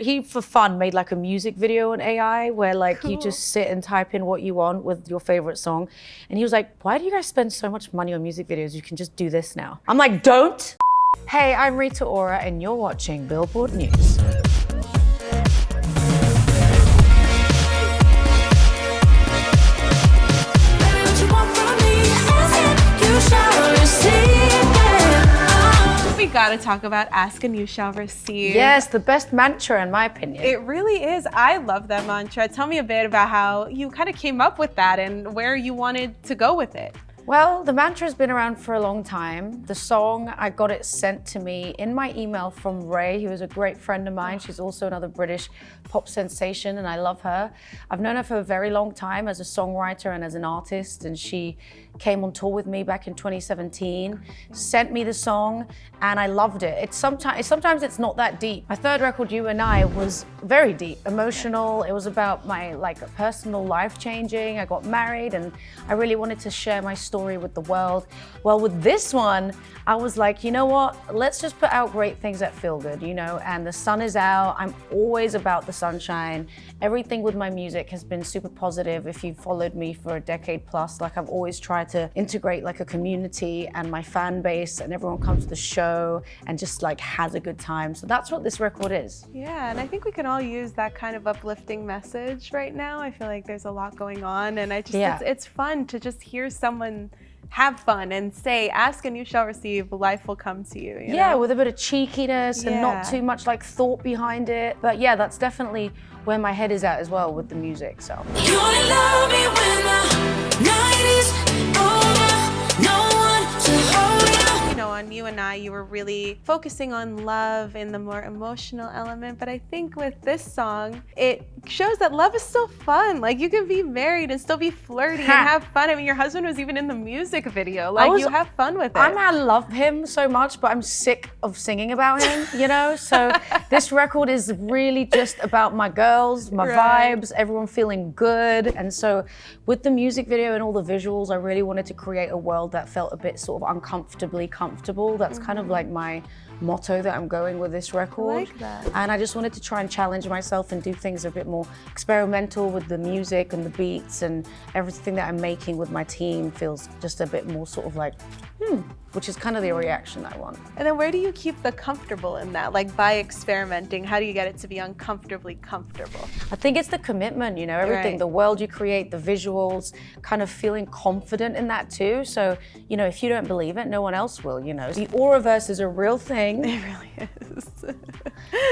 he for fun made like a music video on AI where like Cool. you just sit and type in what you want with your favorite song. And he was like, why do you guys spend so much money on music videos? You can just do this now. I'm like, don't. Hey, I'm Rita Ora and you're watching Billboard News. We gotta talk about ask and you shall receive. Yes, the best mantra in my opinion. It really is. I love that mantra. Tell me a bit about how you kind of came up with that and where you wanted to go with it. Well, the mantra has been around for a long time. The song, I got it sent to me in my email from Ray, who is a great friend of mine. She's also another British pop sensation and I love her. I've known her for a very long time as a songwriter and as an artist, and she came on tour with me back in 2017, sent me the song, and I loved it. Sometimes it's not that deep. My third record, You and I, was very deep, emotional. It was about my personal life changing. I got married and I really wanted to share my story with the world. Well, with this one, I was like, you know what? Let's just put out great things that feel good, you know? And the sun is out. I'm always about the sunshine. Everything with my music has been super positive. If you've followed me for a decade plus, like I've always tried to integrate like a community and my fan base, and everyone comes to the show and just like has a good time. So that's what this record is. Yeah, and I think we can all use that kind of uplifting message right now. I feel like there's a lot going on, and it's fun to just hear someone have fun and say, ask and you shall receive, life will come to you. You know? With a bit of cheekiness and not too much like thought behind it. But yeah, that's definitely where my head is at as well with the music, so. You only love me when the night is over, no one to hold you. You know, on You and I, you were really focusing on love and the more emotional element, but I think with this song, it shows that love is still fun. Like, you can be married and still be flirty and have fun. I mean, your husband was even in the music video. Like, you have fun with it. I love him so much, but I'm sick of singing about him, you know? So this record is really just about my girls, my vibes, everyone feeling good. And so with the music video and all the visuals, I really wanted to create a world that felt a bit sort of uncomfortably comfortable. That's kind of like my motto that I'm going with this record. I like that. And I just wanted to try and challenge myself and do things a bit more experimental with the music and the beats, and everything that I'm making with my team feels just a bit more sort of like, which is kind of the reaction I want. And then where do you keep the comfortable in that? Like, by experimenting, how do you get it to be uncomfortably comfortable? I think it's the commitment, you know, everything, the world you create, the visuals, kind of feeling confident in that too. So, you know, if you don't believe it, no one else will, you know. The Auraverse is a real thing. It really is.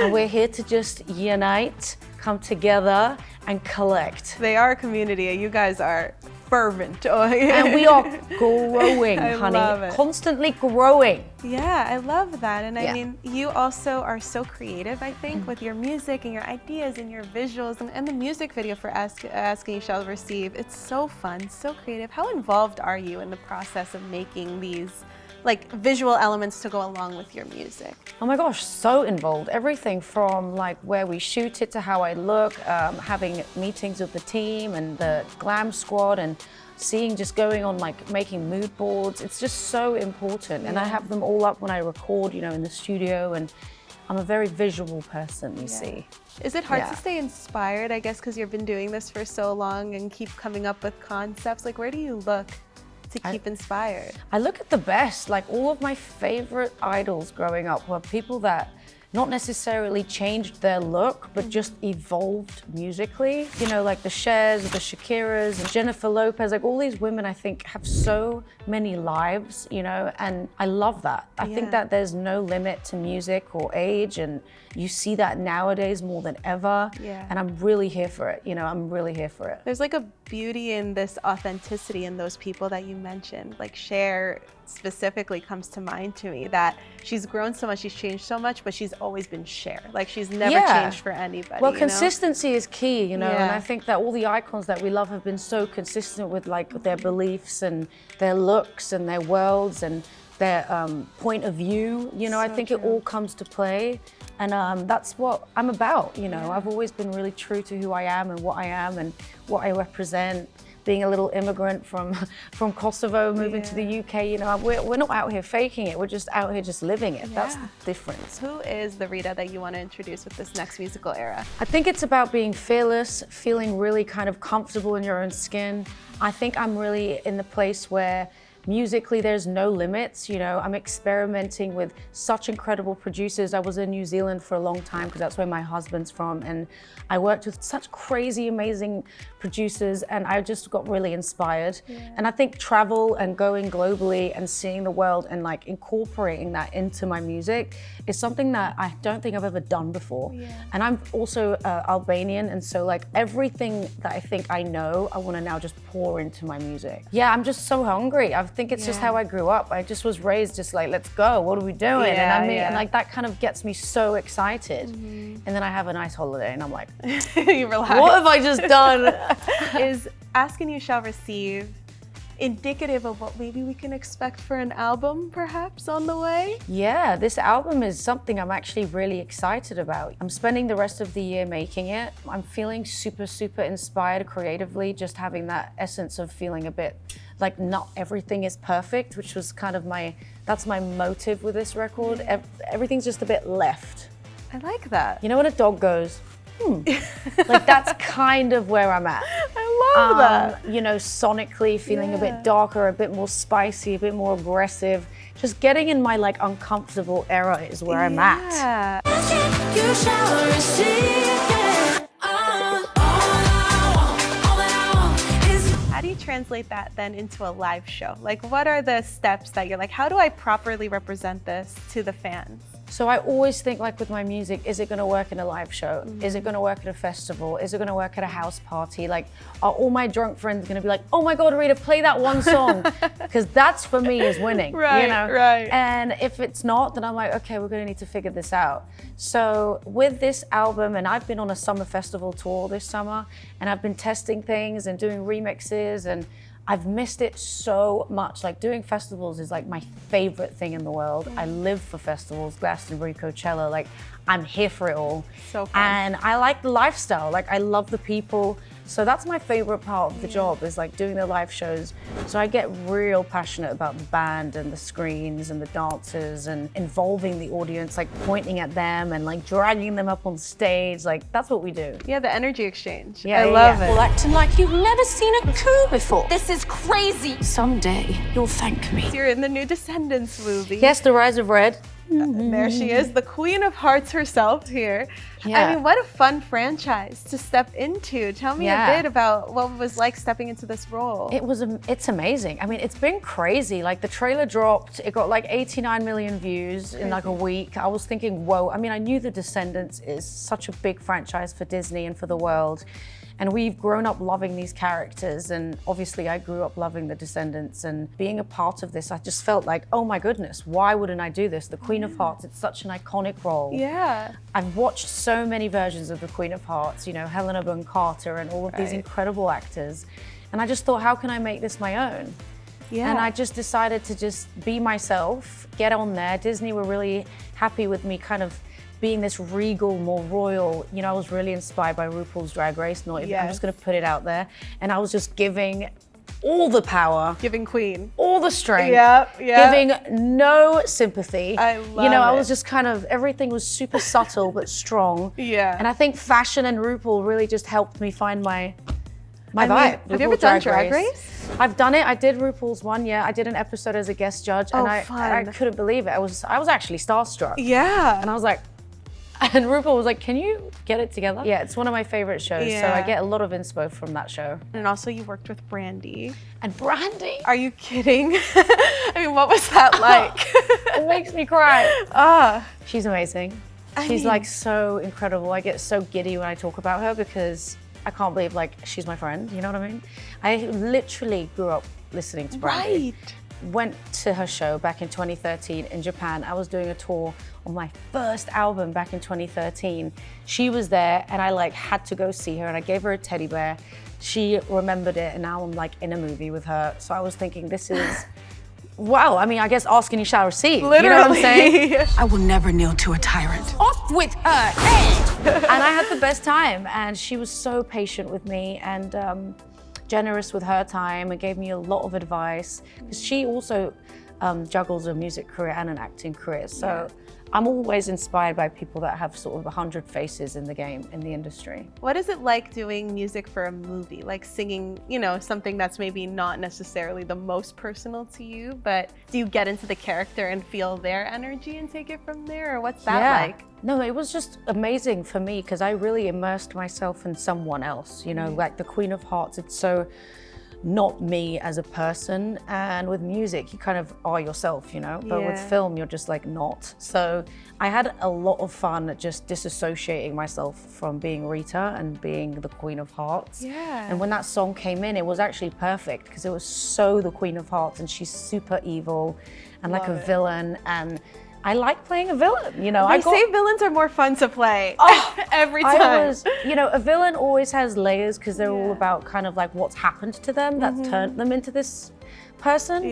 And we're here to just unite, come together, and collect. They are a community. You guys are fervent. And we are growing, honey. Love it. Constantly growing. Yeah, I love that. And I mean, you also are so creative, I think, with your music and your ideas and your visuals, and the music video for Ask and You Shall Receive. It's so fun, so creative. How involved are you in the process of making these like visual elements to go along with your music? Oh my gosh, so involved. Everything from like where we shoot it to how I look, having meetings with the team and the glam squad, and just going on like making mood boards. It's just so important. And I have them all up when I record, you know, in the studio, and I'm a very visual person, you see. Is it hard to stay inspired, I guess, because you've been doing this for so long and keep coming up with concepts? Like, where do you look to keep inspired? I look at the best. Like, all of my favorite idols growing up were people that not necessarily changed their look, but just evolved musically. You know, like the Chers, the Shakiras, and Jennifer Lopez, like all these women I think have so many lives, you know, and I love that. I think that there's no limit to music or age, and you see that nowadays more than ever. And I'm really here for it, you know, I'm really here for it. There's like a beauty in this authenticity in those people that you mentioned. Like Cher specifically comes to mind to me, that she's grown so much, she's changed so much, but she's always been Cher. Like, she's never changed for anybody. Well, consistency is key, you know, and I think that all the icons that we love have been so consistent with like their beliefs and their looks and their worlds and their point of view. You know, I think it all comes to play, and that's what I'm about, you know. I've always been really true to who I am and what I am and what I represent. being a little immigrant from Kosovo, moving to the UK, you know, we're not out here faking it. We're just out here just living it. That's the difference. Who is the Rita that you want to introduce with this next musical era? I think it's about being fearless, feeling really kind of comfortable in your own skin. I think I'm really in the place where musically, there's no limits, you know. I'm experimenting with such incredible producers. I was in New Zealand for a long time because that's where my husband's from, and I worked with such crazy, amazing producers, and I just got really inspired. And I think travel and going globally and seeing the world and like incorporating that into my music is something that I don't think I've ever done before. And I'm also Albanian, and so like everything that I think I know, I want to now just pour into my music. Yeah, I'm just so hungry. I think it's just how I grew up. I just was raised just like, let's go, what are we doing? And like that kind of gets me so excited. And then I have a nice holiday and I'm like, you relax. what have I just done? Is Ask and You Shall Receive indicative of what maybe we can expect for an album perhaps on the way? Yeah, this album is something I'm actually really excited about. I'm spending the rest of the year making it. I'm feeling super, super inspired creatively, just having that essence of feeling a bit like not everything is perfect, which was kind of that's my motive with this record. Everything's just a bit left. I like that. You know when a dog goes, like that's kind of where I'm at. I love that. You know, sonically feeling a bit darker, a bit more spicy, a bit more aggressive. Just getting in my like uncomfortable era is where I'm at. You shall receive it. How do you translate that then into a live show? Like, what are the steps that you're like, how do I properly represent this to the fans? So I always think like with my music, is it gonna work in a live show? Is it gonna work at a festival? Is it gonna work at a house party? Like, are all my drunk friends gonna be like, oh my God, Rita, play that one song? Because that's for me is winning, you know? And if it's not, then I'm like, okay, we're gonna need to figure this out. So with this album, and I've been on a summer festival tour this summer, and I've been testing things and doing remixes, and I've missed it so much. Like doing festivals is like my favorite thing in the world. I live for festivals, Glastonbury, Coachella, like I'm here for it all. So fun. And I like the lifestyle, like I love the people. So that's my favorite part of the job is like doing the live shows. So I get real passionate about the band and the screens and the dancers and involving the audience, like pointing at them and like dragging them up on stage. Like that's what we do. Yeah, the energy exchange. Yeah, I love it. Well, acting like you've never seen a coup before. This is crazy. Someday you'll thank me. You're in the new Descendants movie. Yes, The Rise of Red. There she is, the Queen of Hearts herself here. Yeah. I mean, what a fun franchise to step into. Tell me a bit about what it was like stepping into this role. It's amazing. I mean, it's been crazy. Like the trailer dropped, it got like 89 million views in like a week. I was thinking, whoa. I mean, I knew The Descendants is such a big franchise for Disney and for the world. And we've grown up loving these characters, and obviously I grew up loving The Descendants, and being a part of this, I just felt like, oh my goodness, why wouldn't I do this? The Queen of Hearts, it's such an iconic role. Yeah. I've watched so many versions of the Queen of Hearts, you know, Helena Bonham Carter and all of these incredible actors. And I just thought, how can I make this my own? Yeah. And I just decided to just be myself, get on there. Disney were really happy with me kind of being this regal, more royal. You know, I was really inspired by RuPaul's Drag Race. I'm just gonna put it out there. And I was just giving all the power. Giving queen. All the strength. Giving no sympathy. I love You know, I it. was just kind of, everything was super subtle but strong. Yeah. And I think fashion and RuPaul really just helped me find my vibe. Have you ever done Drag Race? I've done it. I did RuPaul's one, yeah. I did an episode as a guest judge, and I couldn't believe it. I was actually starstruck. Yeah. And I was like, and RuPaul was like, can you get it together? Yeah, it's one of my favorite shows, so I get a lot of inspo from that show. And also you worked with Brandy. And Brandy? Are you kidding? I mean, what was that like? It makes me cry. She's amazing. She's mean- like so incredible. I get so giddy when I talk about her because I can't believe like she's my friend, you know what I mean? I literally grew up listening to Brandy. Right. Went to her show back in 2013 in Japan. I was doing a tour on my first album back in 2013. She was there and I like had to go see her, and I gave her a teddy bear. She remembered it, and now I'm like in a movie with her. So I was thinking, this is, wow, I mean, I guess ask and you shall receive. Literally. You know what I'm saying? I will never kneel to a tyrant. Off with her head! And I had the best time, and she was so patient with me, and generous with her time and gave me a lot of advice, because she also juggles a music career and an acting career. So I'm always inspired by people that have sort of 100 faces in the game, in the industry. What is it like doing music for a movie? Like singing, you know, something that's maybe not necessarily the most personal to you, but do you get into the character and feel their energy and take it from there? Or what's that like? No, it was just amazing for me because I really immersed myself in someone else, you know, like the Queen of Hearts. It's so not me as a person, and with music you kind of are yourself, you know, but with film you're just like not. So I had a lot of fun at just disassociating myself from being Rita and being the Queen of Hearts. And when that song came in, it was actually perfect because it was so the Queen of Hearts, and she's super evil and like a villain, and I like playing a villain, you know. They say villains are more fun to play every time. You know, a villain always has layers because they're all about kind of like what's happened to them that's turned them into this person.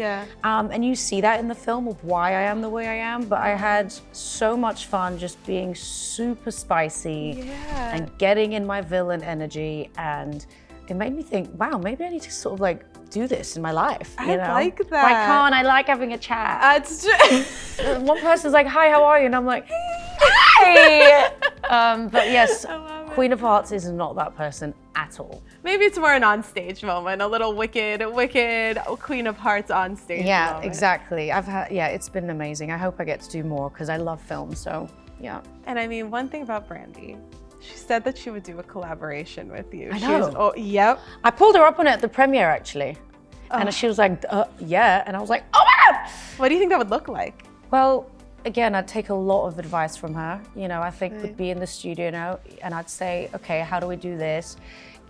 And you see that in the film of why I am the way I am. But I had so much fun just being super spicy and getting in my villain energy, and it made me think, wow, maybe I need to sort of like do this in my life. You know? like that. I can't. I like having a chat. That's true. One person's like, hi, how are you? And I'm like, hey. But yes, Queen of Hearts is not that person at all. Maybe it's more an on-stage moment, a little wicked Queen of Hearts on stage moment. Exactly. I've had, it's been amazing. I hope I get to do more because I love film, so yeah. And I mean, one thing about Brandy, she said that she would do a collaboration with you. I know. I pulled her up on it at the premiere, actually. And she was like, yeah. And I was like, oh my God. What do you think that would look like? Well, again, I'd take a lot of advice from her. You know, I think we'd be in the studio now and I'd say, okay, how do we do this?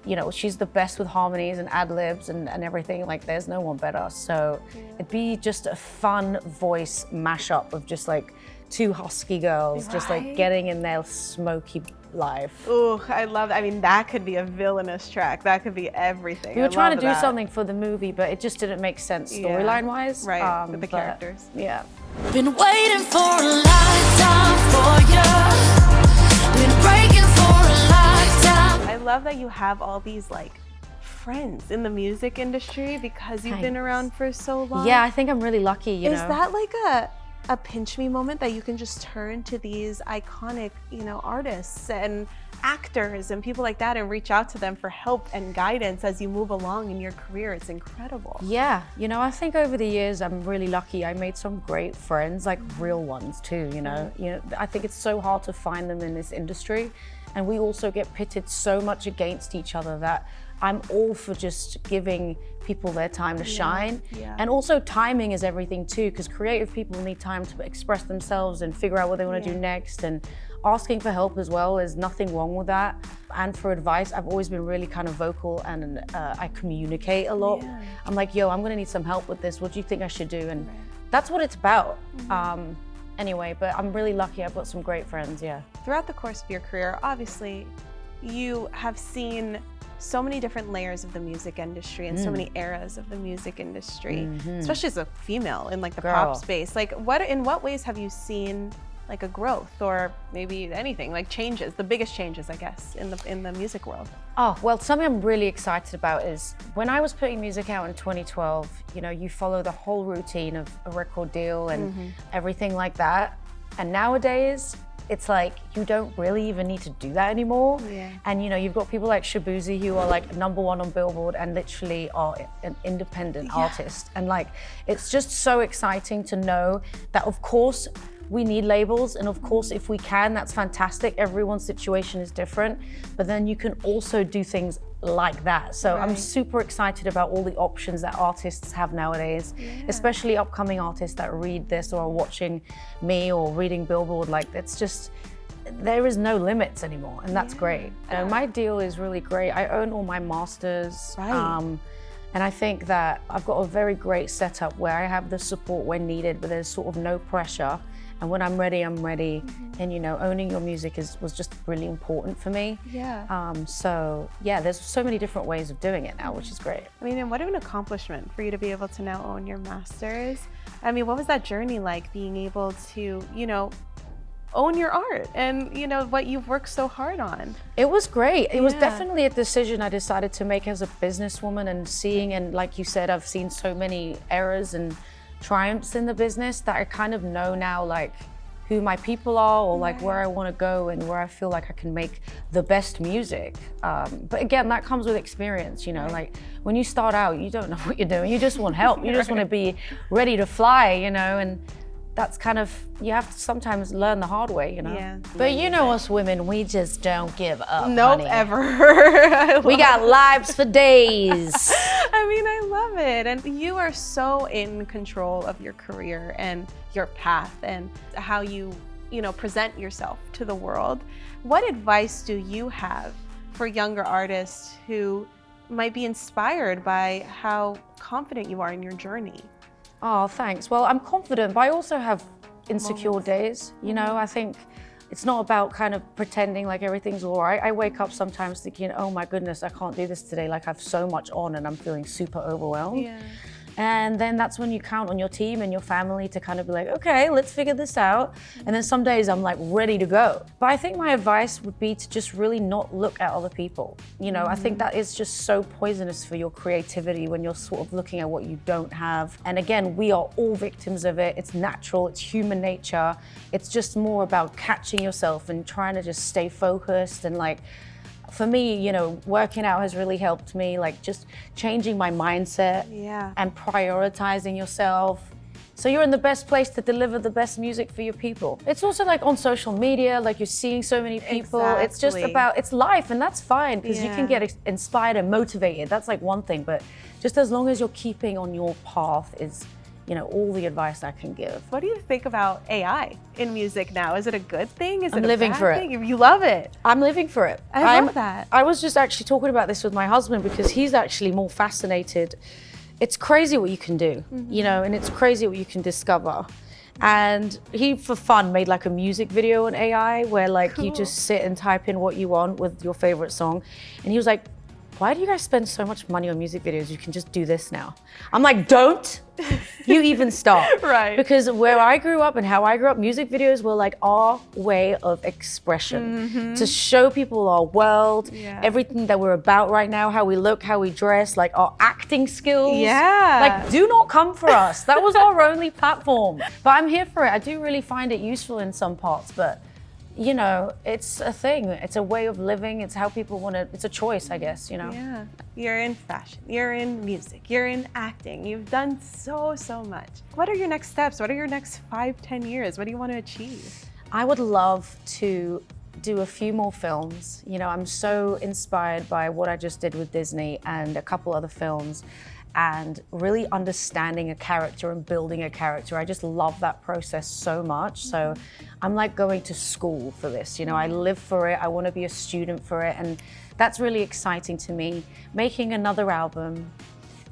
You know, she's the best with harmonies and ad-libs and everything. Like, there's no one better. So it'd be just a fun voice mashup of just like two husky girls, just like getting in their smoky life. Ooh, I love that. I mean, that could be a villainous track. That could be everything. We were trying to do something for the movie, but it just didn't make sense storyline-wise. Right, with the characters. Yeah. Been waiting for a lifetime for you. Been breaking for a lifetime. I love that you have all these like friends in the music industry because you've been around for so long. Yeah, I think I'm really lucky, you know. Is that like a pinch me moment that you can just turn to these iconic, you know, artists and actors and people like that and reach out to them for help and guidance as you move along in your career? It's incredible. Yeah, you know, I think over the years I'm really lucky. I made some great friends, like real ones too, you know. I think it's so hard to find them in this industry, and we also get pitted so much against each other that I'm all for just giving people their time to shine. And also timing is everything too, because creative people need time to express themselves and figure out what they want to do next, and asking for help as well. There's nothing wrong with that. And for advice, I've always been really kind of vocal, and I communicate a lot. I'm like, yo, I'm gonna need some help with this. What do you think I should do? And that's what it's about. Anyway, but I'm really lucky. I've got some great friends, Throughout the course of your career, obviously, you have seen so many different layers of the music industry and so many eras of the music industry, especially as a female in like the pop space. Like, in what ways have you seen like a growth, or maybe anything, like changes, the biggest changes, I guess, in the music world? Oh, well, something I'm really excited about is when I was putting music out in 2012, you know, you follow the whole routine of a record deal and everything like that. And nowadays, it's like you don't really even need to do that anymore. And you know, you've got people like Shabuzi who are like #1 on Billboard and literally are an independent artist. And like, it's just so exciting to know that, of course, we need labels, and of course, if we can, that's fantastic. Everyone's situation is different, but then you can also do things like that. So I'm super excited about all the options that artists have nowadays, especially upcoming artists that read this or are watching me or reading Billboard. Like, it's just, there is no limits anymore, and that's great. My deal is really great. I own all my masters. And I think that I've got a very great setup where I have the support when needed, but there's sort of no pressure. And when I'm ready, I'm ready. And you know, owning your music was just really important for me. So yeah, there's so many different ways of doing it now, which is great. I mean, and what an accomplishment for you to be able to now own your masters. I mean, what was that journey like, being able to, you know, own your art and, you know, what you've worked so hard on. It was great. It was Yeah. definitely a decision I decided to make as a businesswoman, and seeing, and like you said, I've seen so many errors and triumphs in the business that I kind of know now, like, who my people are, or like where I want to go and where I feel like I can make the best music. But again, that comes with experience, you know, like when you start out, you don't know what you're doing. You just want help. You just want to be ready to fly, you know, and that's kind of, you have to sometimes learn the hard way, you know. Yeah. But you know us women, we just don't give up, Nope, honey. ever. We got lives for days. I mean, I love it. And you are so in control of your career and your path and how you know, present yourself to the world. What advice do you have for younger artists who might be inspired by how confident you are in your journey? Oh, thanks. Well, I'm confident, but I also have insecure days. You know, I think it's not about kind of pretending like everything's all right. I wake up sometimes thinking, oh my goodness, I can't do this today. Like I have so much on and I'm feeling super overwhelmed. Yeah. And then that's when you count on your team and your family to kind of be like, okay, let's figure this out. And then some days I'm like ready to go. But I think my advice would be to just really not look at other people. You know, I think that is just so poisonous for your creativity when you're sort of looking at what you don't have. And again, we are all victims of it. It's natural, it's human nature. It's just more about catching yourself and trying to just stay focused. And like, for me, you know, working out has really helped me, like just changing my mindset and prioritizing yourself. So you're in the best place to deliver the best music for your people. It's also like on social media, like you're seeing so many people. Exactly. It's just about, it's life, and that's fine because you can get inspired and motivated. That's like one thing, but just as long as you're keeping on your path is, you know, all the advice I can give. What do you think about AI in music now? Is it a good thing? Is I'm it a living bad for it. thing? You love it. I'm living for it. I love that. I was just actually talking about this with my husband because he's actually more fascinated. It's crazy what you can do, you know, and it's crazy what you can discover. And he, for fun, made like a music video on AI where like you just sit and type in what you want with your favorite song. And he was like, why do you guys spend so much money on music videos? You can just do this now. I'm like, don't you even start. Right. Because where I grew up and how I grew up, music videos were like our way of expression to show people our world, everything that we're about right now, how we look, how we dress, like our acting skills. Yeah. Like, do not come for us. That was our only platform. But I'm here for it. I do really find it useful in some parts, but you know, it's a thing. It's a way of living. It's how people want to, it's a choice, I guess, you know. Yeah. You're in fashion, you're in music, you're in acting. You've done so much. What are your next steps? What are your next 5-10 years? What do you want to achieve? I would love to do a few more films. You know, I'm so inspired by what I just did with Disney and a couple other films, and really understanding a character and building a character. I just love that process so much. So I'm like going to school for this. You know, I live for it. I want to be a student for it. And that's really exciting to me. Making another album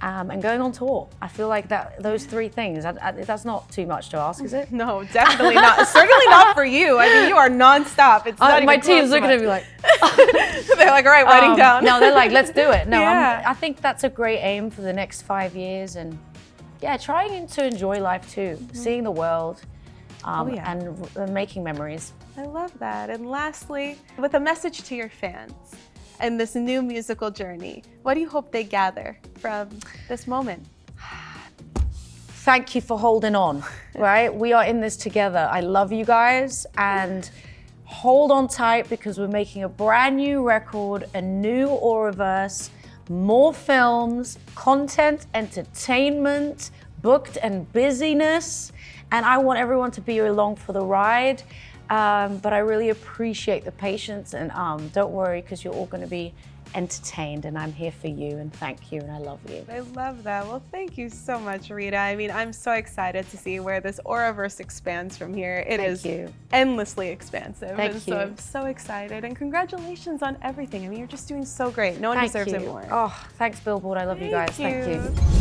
and going on tour. I feel like those three things, that's not too much to ask, is it? No, definitely not. Certainly not for you. I mean, you are nonstop. It's not My even team's close looking to at me like, they're like, all right, writing down. No, they're like, let's do it. No, Yeah. I think that's a great aim for the next 5 years, and yeah, trying to enjoy life too, seeing the world, and making memories. I love that. And lastly, with a message to your fans and this new musical journey, what do you hope they gather from this moment? Thank you for holding on, right? We are in this together. I love you guys, and hold on tight because we're making a brand new record, a new Auraverse, more films, content, entertainment, booked and busyness. And I want everyone to be along for the ride. But I really appreciate the patience, and don't worry because you're all going to be entertained, and I'm here for you, and thank you, and I love you. I love that. Well, thank you so much, Rita. I mean, I'm so excited to see where this Auraverse expands from here. It is endlessly expansive. Thank you. So I'm so excited, and congratulations on everything. I mean, you're just doing so great. No one deserves it more. Oh, thanks, Billboard. I love you guys. Thank you. Thank you.